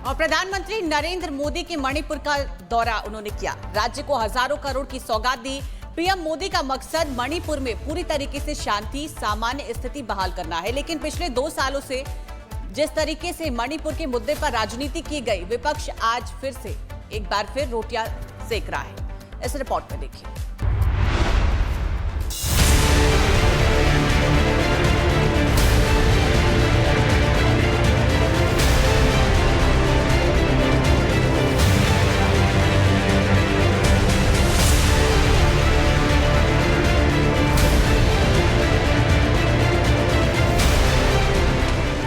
और प्रधानमंत्री नरेंद्र मोदी के मणिपुर का दौरा उन्होंने किया। राज्य को हजारों करोड़ की सौगात दी। पीएम मोदी का मकसद मणिपुर में पूरी तरीके से शांति, सामान्य स्थिति बहाल करना है। लेकिन पिछले 2 सालों से जिस तरीके से मणिपुर के मुद्दे पर राजनीति की गई, विपक्ष आज फिर से एक बार फिर रोटियां सेक रहा है। इस रिपोर्ट में देखिए।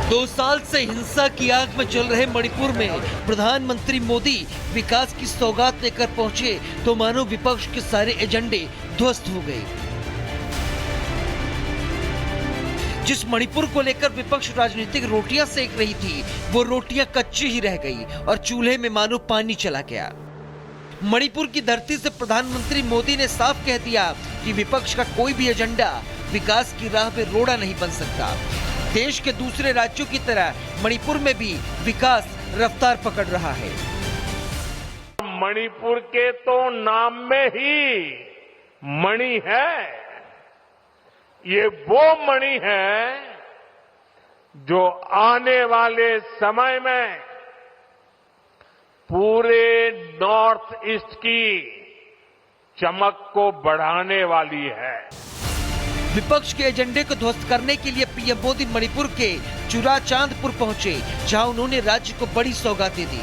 2 साल से हिंसा की आग में जल रहे मणिपुर में प्रधानमंत्री मोदी विकास की सौगात लेकर पहुंचे तो मानो विपक्ष के सारे एजेंडे ध्वस्त हो गए। जिस मणिपुर को लेकर विपक्ष राजनीतिक रोटियां सेक रही थी, वो रोटियां कच्ची ही रह गई और चूल्हे में मानो पानी चला गया। मणिपुर की धरती से प्रधानमंत्री मोदी ने साफ कह दिया कि विपक्ष का कोई भी एजेंडा विकास की राह पे रोड़ा नहीं बन सकता। देश के दूसरे राज्यों की तरह मणिपुर में भी विकास रफ्तार पकड़ रहा है। मणिपुर के तो नाम में ही मणि है। ये वो मणि है जो आने वाले समय में पूरे नॉर्थ ईस्ट की चमक को बढ़ाने वाली है। विपक्ष के एजेंडे को ध्वस्त करने के लिए पीएम मोदी मणिपुर के चुराचांदपुर पहुंचे, जहां उन्होंने राज्य को बड़ी सौगातें दी।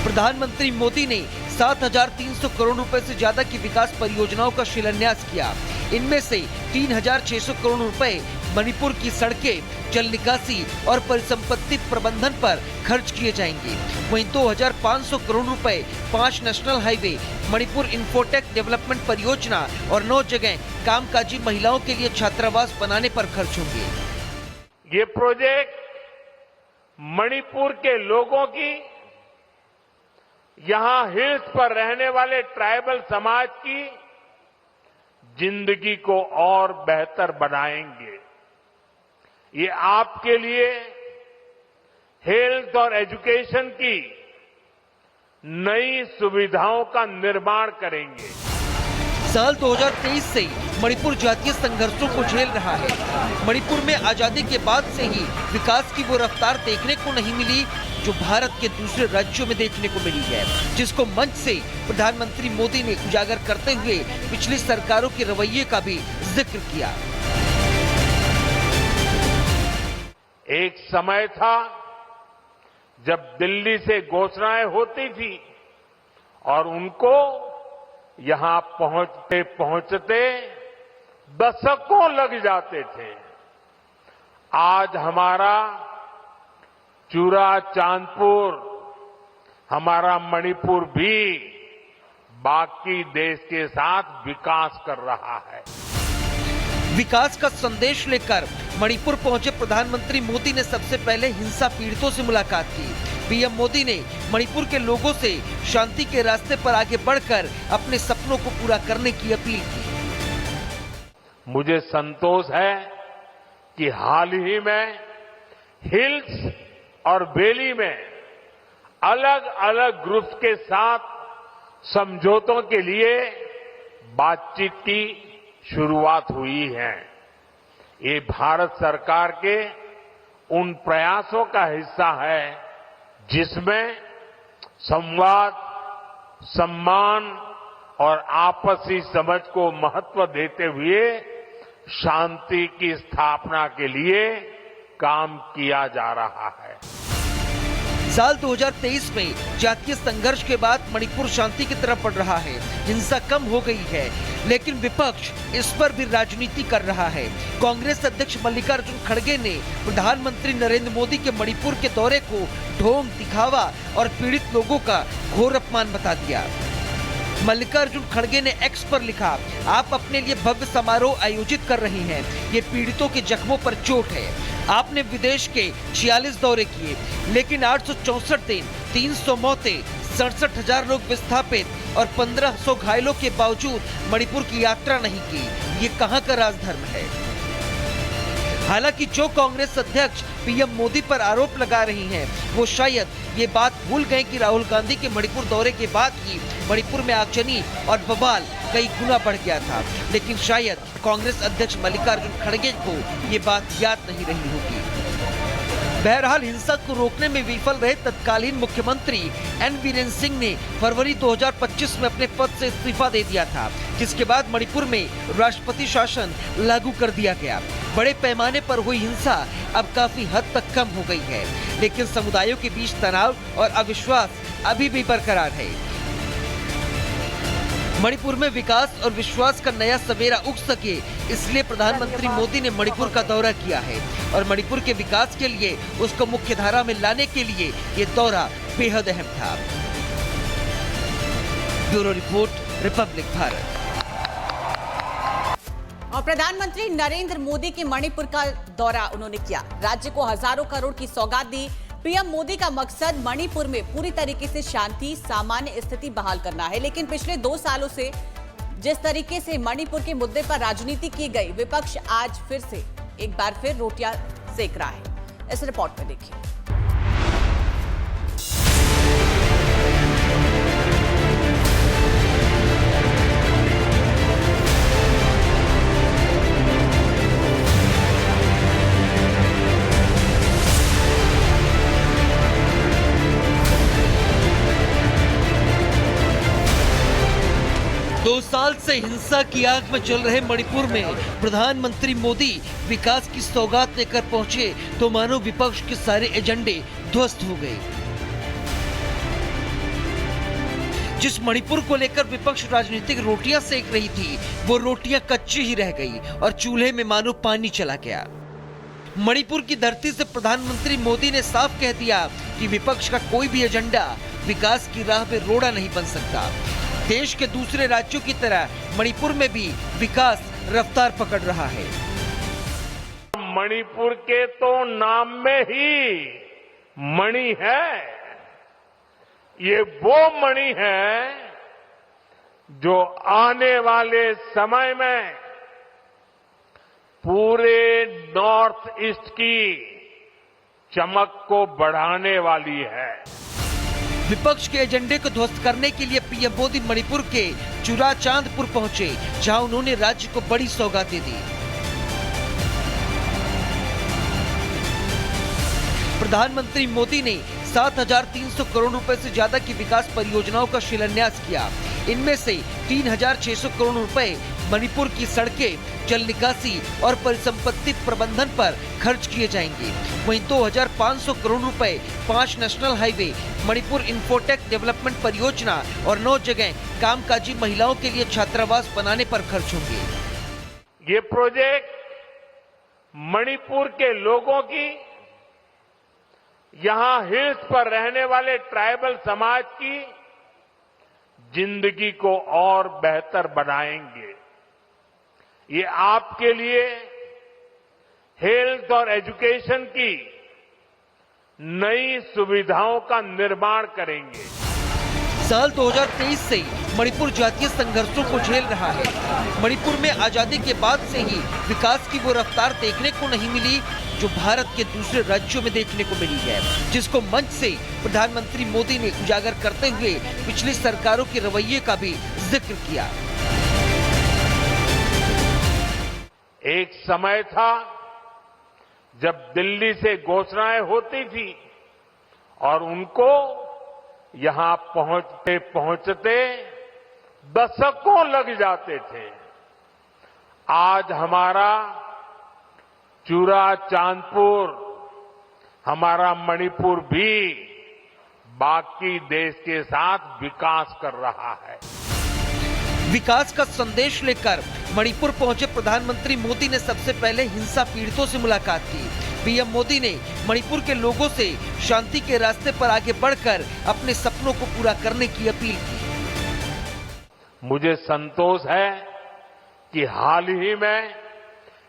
प्रधानमंत्री मोदी ने 7,300 करोड़ रुपए से ज्यादा की विकास परियोजनाओं का शिलान्यास किया। इनमें से 3,600 करोड़ रुपए मणिपुर की सड़कें, जल निकासी और परिसंपत्ति प्रबंधन पर खर्च किए जाएंगे। वहीं 2,500 करोड़ रुपए 5 national highway, Manipur infotech development परियोजना और 9 जगह कामकाजी महिलाओं के लिए छात्रावास बनाने पर खर्च होंगे। ये प्रोजेक्ट मणिपुर के लोगों की, यहां हिल्स पर रहने वाले ट्राइबल समाज की जिंदगी को और बेहतर बनाएंगे। ये आपके लिए हेल्थ और एजुकेशन की नई सुविधाओं का निर्माण करेंगे। साल 2023 से मणिपुर जातीय संघर्षों को झेल रहा है। मणिपुर में आजादी के बाद से ही विकास की वो रफ्तार देखने को नहीं मिली जो भारत के दूसरे राज्यों में देखने को मिली है, जिसको मंच से प्रधानमंत्री मोदी ने उजागर करते हुए पिछली सरकारों के रवैये का भी जिक्र किया। एक समय था जब दिल्ली से घोषणाएं होती थी और उनको यहां पहुंचते पहुंचते दशकों लग जाते थे। आज हमारा चुराचांदपुर, हमारा मणिपुर भी बाकी देश के साथ विकास कर रहा है। विकास का संदेश लेकर मणिपुर पहुंचे प्रधानमंत्री मोदी ने सबसे पहले हिंसा पीड़ितों से मुलाकात की। पीएम मोदी ने मणिपुर के लोगों से शांति के रास्ते पर आगे बढ़कर अपने सपनों को पूरा करने की अपील की। मुझे संतोष है कि हाल ही में हिल्स और वैली में अलग अलग ग्रुप्स के साथ समझौतों के लिए बातचीत की शुरुआत हुई है। ये भारत सरकार के उन प्रयासों का हिस्सा है जिसमें संवाद, सम्मान और आपसी समझ को महत्व देते हुए शांति की स्थापना के लिए काम किया जा रहा है। साल 2023 में जातीय संघर्ष के बाद मणिपुर शांति की तरफ बढ़ रहा है। हिंसा कम हो गई है, लेकिन विपक्ष इस पर भी राजनीति कर रहा है। कांग्रेस अध्यक्ष मल्लिकार्जुन खड़गे ने प्रधानमंत्री नरेंद्र मोदी के मणिपुर के दौरे को ढोंग, दिखावा और पीड़ित लोगों का घोर अपमान बता दिया। मल्लिकार्जुन खड़गे ने एक्स पर लिखा, आप अपने लिए भव्य समारोह आयोजित कर रहे हैं, ये पीड़ितों के जख्मों पर चोट है। आपने विदेश के 46 दौरे किए, लेकिन 864 दिन, 300 मौतें, 67,000 लोग विस्थापित और 1,500 घायलों के बावजूद मणिपुर की यात्रा नहीं की। ये कहां का राजधर्म है? हालांकि जो कांग्रेस अध्यक्ष पीएम मोदी पर आरोप लगा रही हैं, वो शायद ये बात भूल गए कि राहुल गांधी के मणिपुर दौरे के बाद ही मणिपुर में आगजनी और बवाल कई गुना बढ़ गया था। लेकिन शायद कांग्रेस अध्यक्ष मल्लिकार्जुन खड़गे को ये बात याद नहीं रही होगी। बहरहाल हिंसा को रोकने में विफल रहे तत्कालीन मुख्यमंत्री एन बीरेन सिंह ने फरवरी 2025 में अपने पद से इस्तीफा दे दिया था, जिसके बाद मणिपुर में राष्ट्रपति शासन लागू कर दिया गया। बड़े पैमाने पर हुई हिंसा अब काफी हद तक कम हो गई है, लेकिन समुदायों के बीच तनाव और अविश्वास अभी भी बरकरार है। मणिपुर में विकास और विश्वास का नया सवेरा उग सके, इसलिए प्रधानमंत्री मोदी ने मणिपुर का दौरा किया है और मणिपुर के विकास के लिए उसको मुख्य धारा में लाने के लिए ये दौरा बेहद अहम था। Bureau report, Republic Bharat. और प्रधानमंत्री नरेंद्र मोदी के मणिपुर का दौरा उन्होंने किया। राज्य को हजारों करोड़ की सौगात दी। पीएम मोदी का मकसद मणिपुर में पूरी तरीके से शांति, सामान्य स्थिति बहाल करना है। लेकिन पिछले 2 सालों से जिस तरीके से मणिपुर के मुद्दे पर राजनीति की गई, विपक्ष आज फिर से एक बार फिर रोटियां सेक रहा है। इस रिपोर्ट में देखिए। दो साल से हिंसा की आग में चल रहे मणिपुर में प्रधानमंत्री मोदी विकास की सौगात लेकर पहुंचे तो मानो विपक्ष के सारे एजेंडे ध्वस्त हो गए। जिस मणिपुर को लेकर विपक्ष राजनीतिक रोटियां सेक रही थी, वो रोटियां कच्ची ही रह गई और चूल्हे में मानो पानी चला गया। मणिपुर की धरती से प्रधानमंत्री मोदी ने साफ कह दिया कि विपक्ष का कोई भी एजेंडा विकास की राह पे रोड़ा नहीं बन सकता। देश के दूसरे राज्यों की तरह मणिपुर में भी विकास रफ्तार पकड़ रहा है। मणिपुर के तो नाम में ही मणि है। ये वो मणि है जो आने वाले समय में पूरे नॉर्थ ईस्ट की चमक को बढ़ाने वाली है। विपक्ष के एजेंडे को ध्वस्त करने के लिए पीएम मोदी मणिपुर के चुराचांदपुर पहुंचे, जहां उन्होंने राज्य को बड़ी सौगातें दी। प्रधानमंत्री मोदी ने 7,300 करोड़ रुपए से ज्यादा की विकास परियोजनाओं का शिलान्यास किया। इनमें से 3,600 करोड़ रुपए मणिपुर की सड़कें, जल निकासी और परिसंपत्ति प्रबंधन पर खर्च किए जाएंगे। वहीं 2,500 करोड़ रुपए 5 national highway, Manipur infotech development परियोजना और 9 जगह कामकाजी महिलाओं के लिए छात्रावास बनाने पर खर्च होंगे। ये प्रोजेक्ट मणिपुर के लोगों की, यहां हिल्स पर रहने वाले ट्राइबल समाज की जिंदगी को और बेहतर बनाएंगे। ये आपके लिए हेल्थ और एजुकेशन की नई सुविधाओं का निर्माण करेंगे। साल 2023 से मणिपुर जातीय संघर्षों को झेल रहा है। मणिपुर में आजादी के बाद से ही विकास की वो रफ्तार देखने को नहीं मिली जो भारत के दूसरे राज्यों में देखने को मिली है, जिसको मंच से प्रधानमंत्री मोदी ने उजागर करते हुए पिछली सरकारों के रवैये का भी जिक्र किया। एक समय था जब दिल्ली से घोषणाएं होती थी और उनको यहां पहुंचते पहुंचते दशकों लग जाते थे। आज हमारा चुराचांदपुर, हमारा मणिपुर भी बाकी देश के साथ विकास कर रहा है। विकास का संदेश लेकर मणिपुर पहुंचे प्रधानमंत्री मोदी ने सबसे पहले हिंसा पीड़ितों से मुलाकात की। पीएम मोदी ने मणिपुर के लोगों से शांति के रास्ते पर आगे बढ़कर अपने सपनों को पूरा करने की अपील की। मुझे संतोष है कि हाल ही में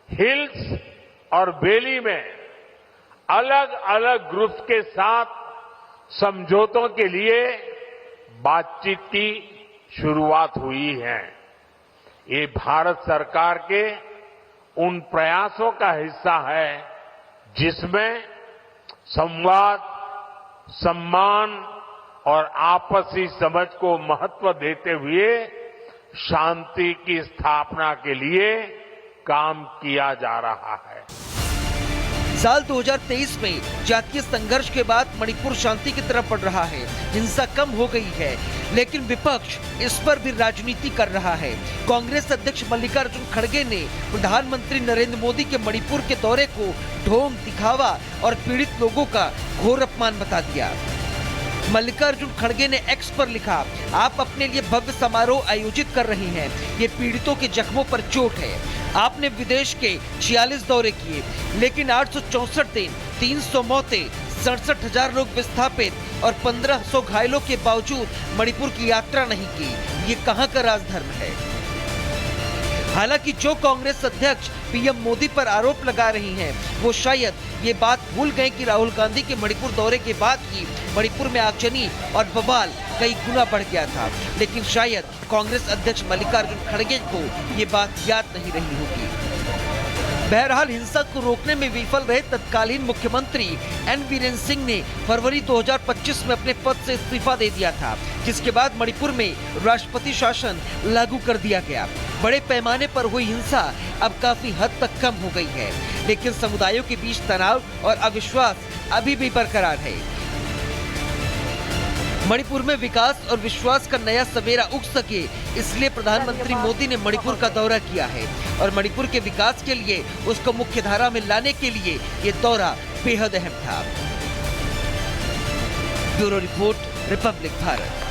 हिल्स और वैली में अलग अलग ग्रुप्स के साथ समझौतों के लिए बातचीत की शुरुआत हुई है। ये भारत सरकार के उन प्रयासों का हिस्सा है जिसमें संवाद, सम्मान और आपसी समझ को महत्व देते हुए शांति की स्थापना के लिए काम किया जा रहा है। साल 2023 में जातीय संघर्ष के बाद मणिपुर शांति की तरफ बढ़ रहा है, हिंसा कम हो गई है, लेकिन विपक्ष इस पर भी राजनीति कर रहा है। कांग्रेस अध्यक्ष मल्लिकार्जुन खड़गे ने प्रधानमंत्री नरेंद्र मोदी के मणिपुर के दौरे को ढोंग, दिखावा और पीड़ित लोगों का घोर अपमान बता दिया। मल्लिकार्जुन खड़गे ने एक्स पर लिखा, आप अपने लिए भव्य समारोह आयोजित कर रहे हैं, ये पीड़ितों के जख्मों पर चोट है। आपने विदेश के 46 दौरे किए, लेकिन 864 दिन, 300 मौतें, 67,000 लोग विस्थापित और 1500 घायलों के बावजूद मणिपुर की यात्रा नहीं की। ये कहां का राजधर्म है? हालांकि जो कांग्रेस अध्यक्ष पीएम मोदी पर आरोप लगा रही हैं, वो शायद ये बात भूल गए कि राहुल गांधी के मणिपुर दौरे के बाद ही मणिपुर में आगजनी और बवाल कई गुना बढ़ गया था। लेकिन शायद कांग्रेस अध्यक्ष मल्लिकार्जुन खड़गे को ये बात याद नहीं रही होगी। बहरहाल हिंसा को रोकने में विफल रहे तत्कालीन मुख्यमंत्री एन बीरेन सिंह ने फरवरी 2025 में अपने पद से इस्तीफा दे दिया था, जिसके बाद मणिपुर में राष्ट्रपति शासन लागू कर दिया गया। बड़े पैमाने पर हुई हिंसा अब काफी हद तक कम हो गई है, लेकिन समुदायों के बीच तनाव और अविश्वास अभी भी बरकरार है। मणिपुर में विकास और विश्वास का नया सवेरा उग सके, इसलिए प्रधानमंत्री मोदी ने मणिपुर का दौरा किया है और मणिपुर के विकास के लिए उसको मुख्य धारा में लाने के लिए ये दौरा बेहद अहम था। Bureau report, Republic Bharat.